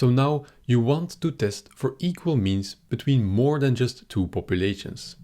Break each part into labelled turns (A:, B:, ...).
A: So now you want to test for equal means between more than just two populations.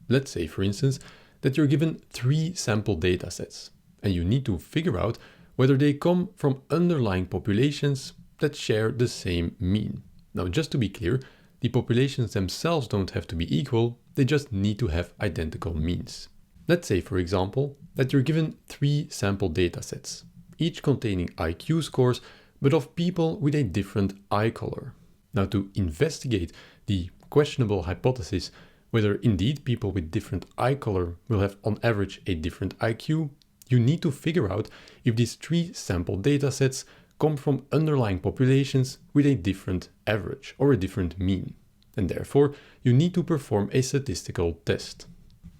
A: Let's say, for instance, that you're given 3 sample datasets, and you need to figure out whether they come from underlying populations that share the same mean. Now, just to be clear, the populations themselves don't have to be equal, they just need to have identical means. Let's say, for example, that you're given 3 sample datasets, each containing IQ scores, but of people with a different eye color. Now, to investigate the questionable hypothesis whether indeed people with different eye color will have on average a different IQ, you need to figure out if these 3 sample datasets come from underlying populations with a different average or a different mean. And therefore, you need to perform a statistical test.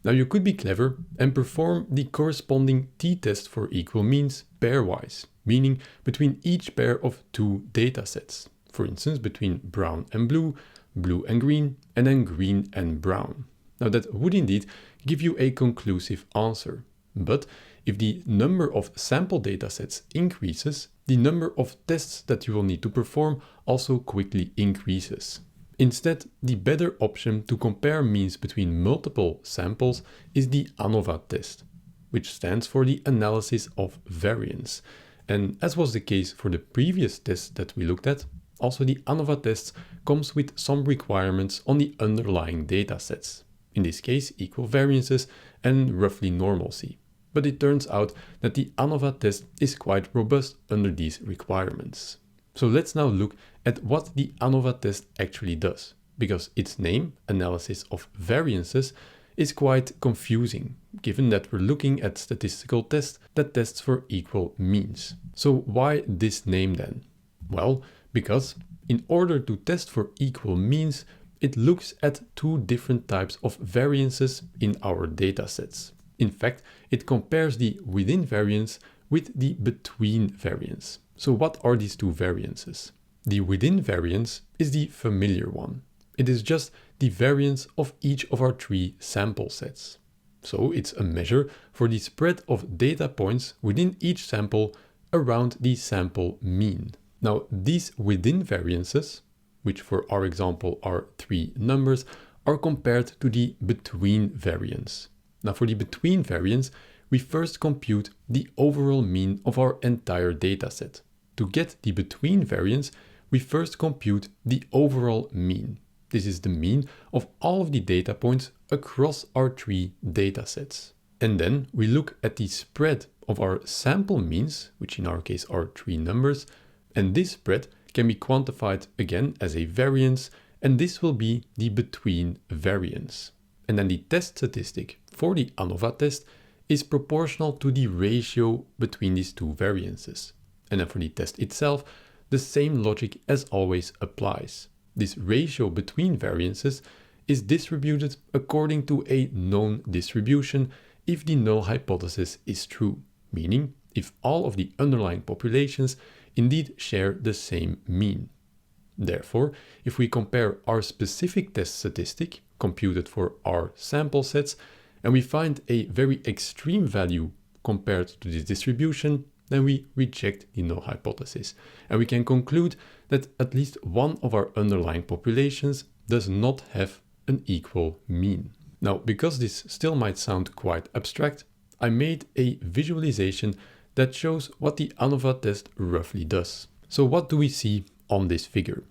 A: Now, you could be clever and perform the corresponding t-test for equal means pairwise, meaning between each pair of 2 datasets. For instance, between brown and blue, blue and green, and then green and brown. Now, that would indeed give you a conclusive answer. But if the number of sample datasets increases, the number of tests that you will need to perform also quickly increases. Instead, the better option to compare means between multiple samples is the ANOVA test, which stands for the analysis of variance. And as was the case for the previous test that we looked at, also the ANOVA test comes with some requirements on the underlying datasets. In this case, equal variances and roughly normalcy. But it turns out that the ANOVA test is quite robust under these requirements. So let's now look at what the ANOVA test actually does, because its name, analysis of variances, is quite confusing, given that we're looking at statistical tests that tests for equal means. So why this name then? Well, because in order to test for equal means, it looks at 2 different types of variances in our datasets. In fact, it compares the within variance with the between variance. So what are these 2 variances? The within variance is the familiar one. It is just the variance of each of our 3 sample sets. So it's a measure for the spread of data points within each sample around the sample mean. Now, these within variances, which for our example are 3 numbers, are compared to the between variance. Now, for the between variance, we first compute the overall mean of our entire dataset. To get the between variance, we first compute the overall mean. This is the mean of all of the data points across our 3 datasets. And then we look at the spread of our sample means, which in our case are 3 numbers, and this spread can be quantified again as a variance, and this will be the between variance. And then the test statistic for the ANOVA test is proportional to the ratio between these 2 variances. And then for the test itself, the same logic as always applies. This ratio between variances is distributed according to a known distribution if the null hypothesis is true, meaning if all of the underlying populations indeed share the same mean. Therefore, if we compare our specific test statistic computed for our sample sets and we find a very extreme value compared to this distribution, then we reject the null hypothesis, and we can conclude that at least one of our underlying populations does not have an equal mean. Now, because this still might sound quite abstract, I made a visualization that shows what the ANOVA test roughly does. So what do we see on this figure?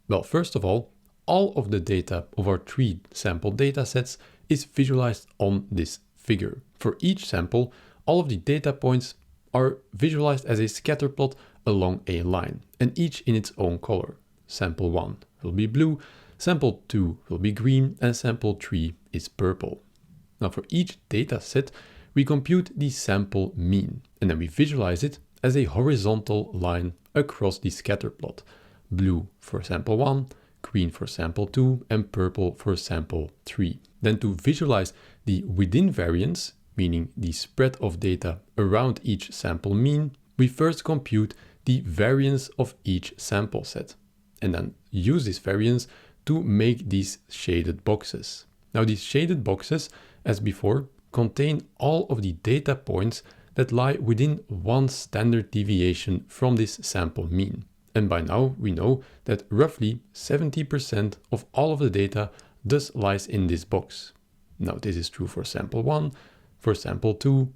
A: Well, first of all of the data of our 3 sample datasets is visualized on this figure. For each sample, all of the data points are visualized as a scatter plot along a line, and each in its own color. Sample 1 will be blue, sample 2 will be green, and sample 3 is purple. Now, for each data set, we compute the sample mean, and then we visualize it as a horizontal line across the scatter plot. Blue for sample 1, green for sample 2, and purple for sample 3. Then to visualize the within variance, meaning the spread of data around each sample mean, we first compute the variance of each sample set, and then use this variance to make these shaded boxes. Now, these shaded boxes, as before, contain all of the data points that lie within 1 standard deviation from this sample mean. And by now we know that roughly 70% of all of the data thus lies in this box. Now this is true for sample 1, for sample 2,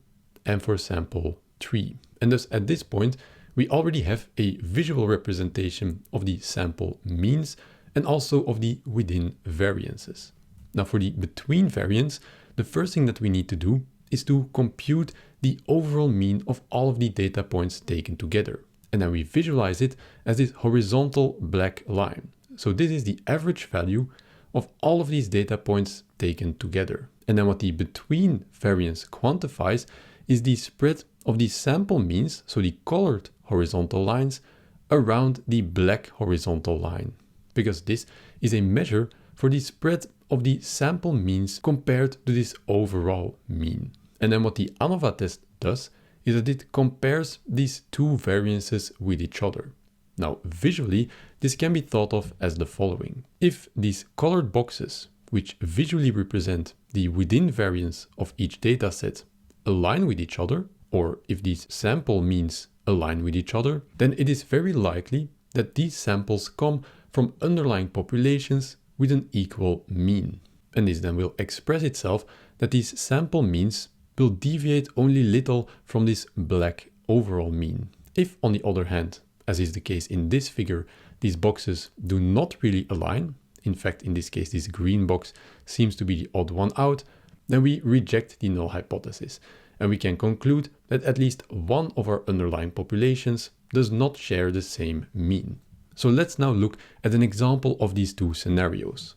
A: and for sample 3. And thus at this point, we already have a visual representation of the sample means and also of the within variances. Now for the between variance, the first thing that we need to do is to compute the overall mean of all of the data points taken together. And then we visualize it as this horizontal black line. So this is the average value of all of these data points taken together. And then what the between variance quantifies is the spread of the sample means, so the colored horizontal lines, around the black horizontal line, because this is a measure for the spread of the sample means compared to this overall mean. And then what the ANOVA test does is that it compares these two variances with each other. Now, visually, this can be thought of as the following. If these colored boxes, which visually represent the within variance of each dataset, align with each other, or if these sample means align with each other, then it is very likely that these samples come from underlying populations with an equal mean. And this then will express itself that these sample means will deviate only little from this black overall mean. If, on the other hand, as is the case in this figure, these boxes do not really align, in fact, in this case, this green box seems to be the odd one out, then we reject the null hypothesis, and we can conclude that at least one of our underlying populations does not share the same mean. So let's now look at an example of these two scenarios.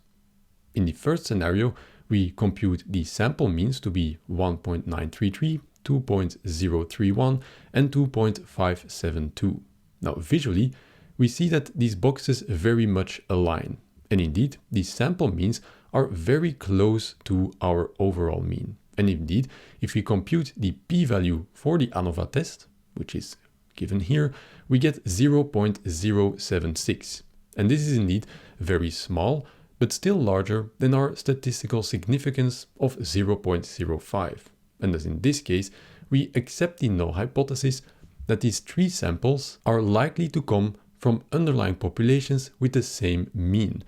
A: In the first scenario, we compute the sample means to be 1.933, 2.031, and 2.572. Now, visually, we see that these boxes very much align. And indeed, these sample means are very close to our overall mean. And indeed, if we compute the p-value for the ANOVA test, which is given here, we get 0.076. And this is indeed very small, but still larger than our statistical significance of 0.05. And thus in this case, we accept the null hypothesis that these three samples are likely to come from underlying populations with the same mean,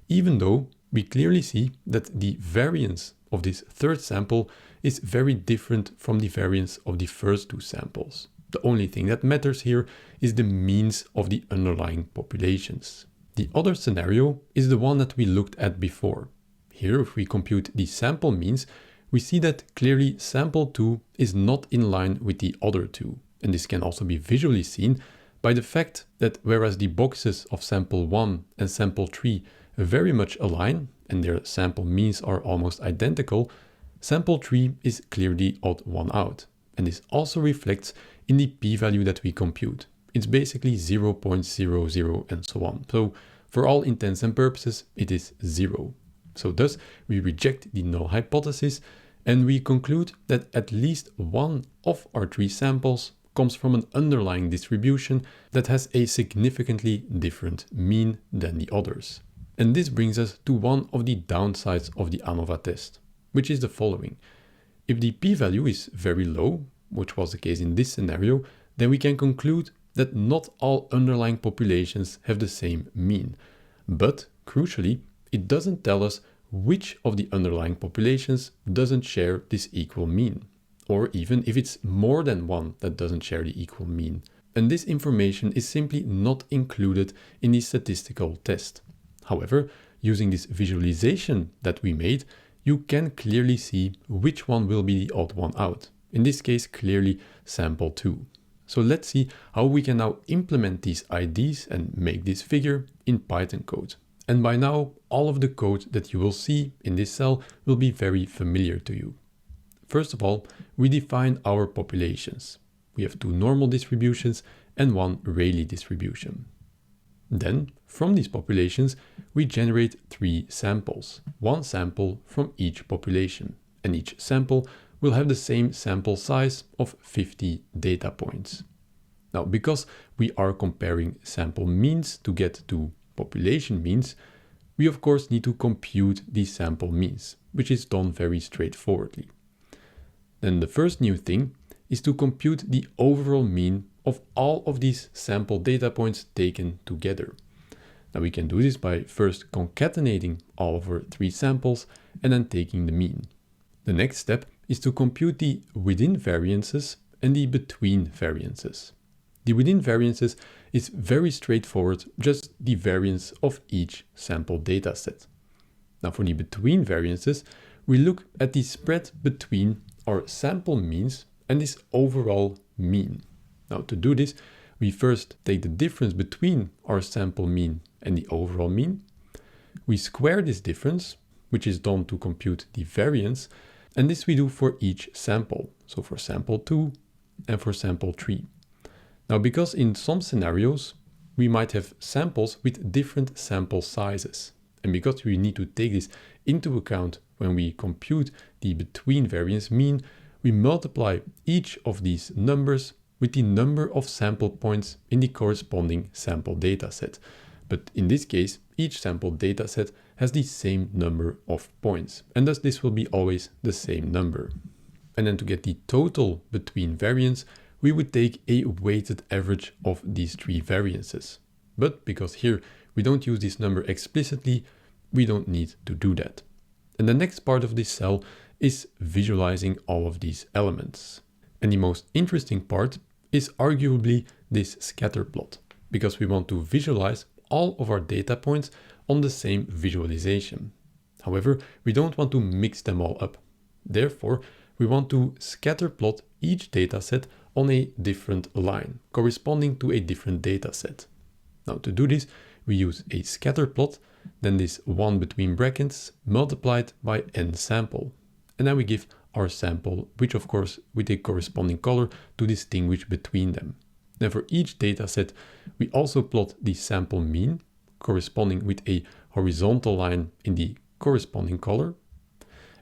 A: even though we clearly see that the variance of this third sample is very different from the variance of the first two samples. The only thing that matters here is the means of the underlying populations. The other scenario is the one that we looked at before. Here, if we compute the sample means, we see that clearly sample 2 is not in line with the other two. And this can also be visually seen by the fact that whereas the boxes of sample 1 and sample 3 very much align, and their sample means are almost identical, sample 3 is clearly odd one out. And this also reflects in the p-value that we compute. It's basically 0.00 and so on. So for all intents and purposes, it is 0. So thus we reject the null hypothesis and we conclude that at least one of our three samples comes from an underlying distribution that has a significantly different mean than the others. And this brings us to one of the downsides of the ANOVA test, which is the following. If the p-value is very low, which was the case in this scenario, then we can conclude that not all underlying populations have the same mean. But, crucially, it doesn't tell us which of the underlying populations doesn't share this equal mean, or even if it's more than one that doesn't share the equal mean. And this information is simply not included in the statistical test. However, using this visualization that we made, you can clearly see which one will be the odd one out. In this case, clearly sample 2. So let's see how we can now implement these IDs and make this figure in Python code. And by now, all of the code that you will see in this cell will be very familiar to you. First of all, we define our populations. We have two normal distributions and one Rayleigh distribution. Then, from these populations, we generate three samples, one sample from each population, and each sample will have the same sample size of 50 data points. Now, because we are comparing sample means to get to population means, we of course need to compute these sample means, which is done very straightforwardly. Then the first new thing is to compute the overall mean of all of these sample data points taken together. Now we can do this by first concatenating all of our 3 samples and then taking the mean. The next step is to compute the within variances and the between variances. The within variances is very straightforward, just the variance of each sample data set. Now for the between variances, we look at the spread between our sample means and this overall mean. Now to do this, we first take the difference between our sample mean and the overall mean. We square this difference, which is done to compute the variance, and this we do for each sample. So for sample 2 and for sample 3. Now because in some scenarios, we might have samples with different sample sizes. And because we need to take this into account when we compute the between variance mean, we multiply each of these numbers with the number of sample points in the corresponding sample dataset. But in this case, each sample dataset has the same number of points, and thus this will be always the same number. And then to get the total between variance, we would take a weighted average of these 3 variances. But because here we don't use this number explicitly, we don't need to do that. And the next part of this cell is visualizing all of these elements. And the most interesting part is arguably this scatter plot, because we want to visualize all of our data points on the same visualization. However, we don't want to mix them all up. Therefore, we want to scatter plot each dataset on a different line, corresponding to a different dataset. Now to do this, we use a scatter plot, then this 1 between brackets multiplied by n sample. And then we give our sample, which of course with a corresponding color to distinguish between them. Then for each dataset, we also plot the sample mean, corresponding with a horizontal line in the corresponding color.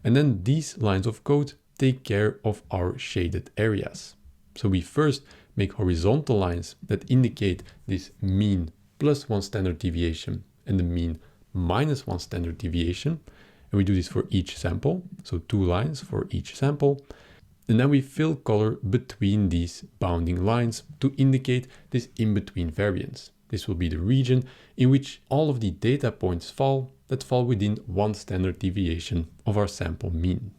A: And then these lines of code take care of our shaded areas. So we first make horizontal lines that indicate this mean plus 1 standard deviation and the mean minus 1 standard deviation. And we do this for each sample, so 2 lines for each sample. And then we fill color between these bounding lines to indicate this in-between variance. This will be the region in which all of the data points fall that fall within 1 standard deviation of our sample mean.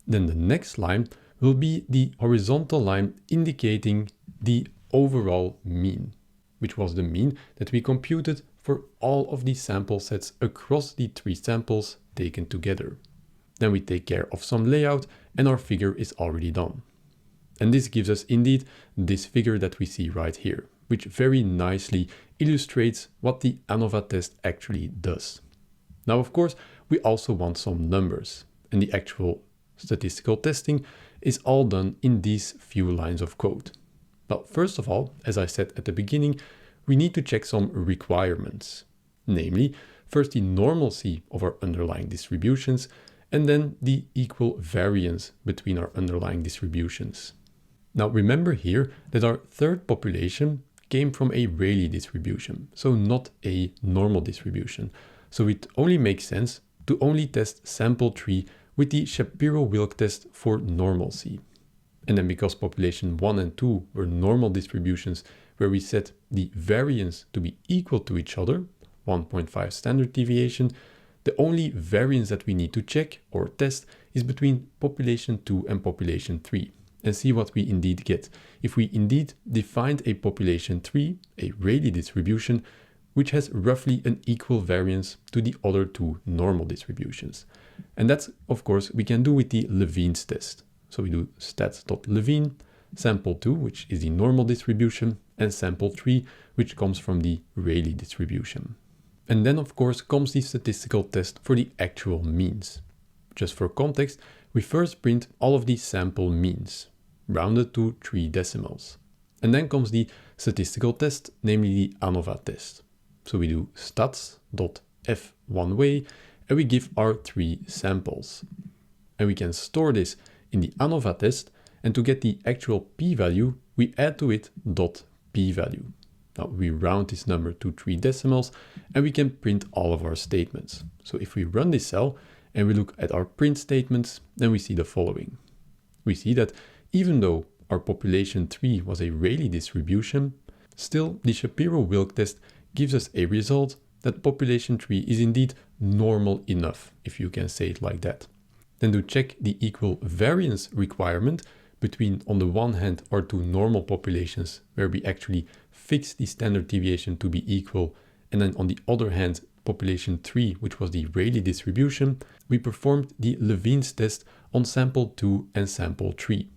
A: Then the next line will be the horizontal line indicating the overall mean, which was the mean that we computed for all of these sample sets across the 3 samples taken together. Then we take care of some layout and our figure is already done. And this gives us indeed this figure that we see right here, which very nicely illustrates what the ANOVA test actually does. Now, of course, we also want some numbers, and the actual statistical testing is all done in these few lines of code. But first of all, as I said at the beginning, we need to check some requirements, namely, first the normalcy of our underlying distributions, and then the equal variance between our underlying distributions. Now remember here that our third population came from a Rayleigh distribution, so not a normal distribution. So it only makes sense to only test sample 3 with the Shapiro-Wilk test for normalcy. And then because population 1 and 2 were normal distributions where we set the variance to be equal to each other, 1.5 standard deviation, the only variance that we need to check or test is between population 2 and population 3, and see what we indeed get if we indeed defined a population 3, a Rayleigh distribution, which has roughly an equal variance to the other 2 normal distributions. And that's, of course, we can do with the Levene's test. So we do stats.levene, sample 2, which is the normal distribution, and sample 3, which comes from the Rayleigh distribution. And then, of course, comes the statistical test for the actual means. Just for context, we first print all of these sample means, rounded to 3 decimals. And then comes the statistical test, namely the ANOVA test. So we do stats.f one way, and we give our 3 samples. And we can store this in the ANOVA test, and to get the actual p-value, we add to it .p-value. Now we round this number to 3 decimals, and we can print all of our statements. So if we run this cell and we look at our print statements, then we see the following. We see that even though our population 3 was a Rayleigh distribution, still the Shapiro-Wilk test gives us a result that population 3 is indeed normal enough, if you can say it like that. Then to check the equal variance requirement between, on the one hand, our two normal populations, where we actually fix the standard deviation to be equal, and then on the other hand, population 3, which was the Rayleigh distribution, we performed the Levene's test on sample 2 and sample 3.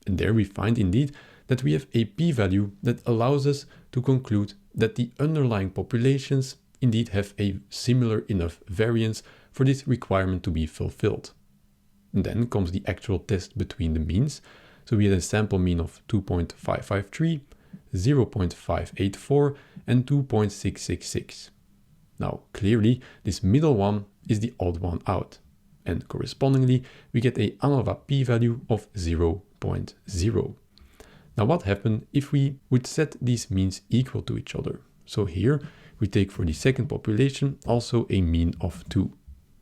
A: And there we find indeed that we have a p-value that allows us to conclude that the underlying populations indeed have a similar enough variance for this requirement to be fulfilled. And then comes the actual test between the means. So we had a sample mean of 2.553, 0.584, and 2.666. Now, clearly, this middle one is the odd one out. And correspondingly, we get a ANOVA p-value of 0.0. Now, what happened if we would set these means equal to each other? So here, we take for the second population also a mean of 2.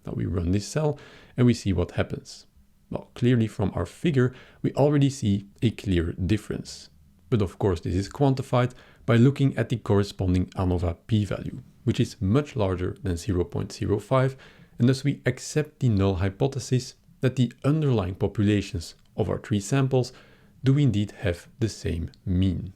A: Now we run this cell and we see what happens. Well, clearly from our figure, we already see a clear difference. But of course, this is quantified by looking at the corresponding ANOVA p-value, which is much larger than 0.05, and thus we accept the null hypothesis that the underlying populations of our 3 samples do indeed have the same mean.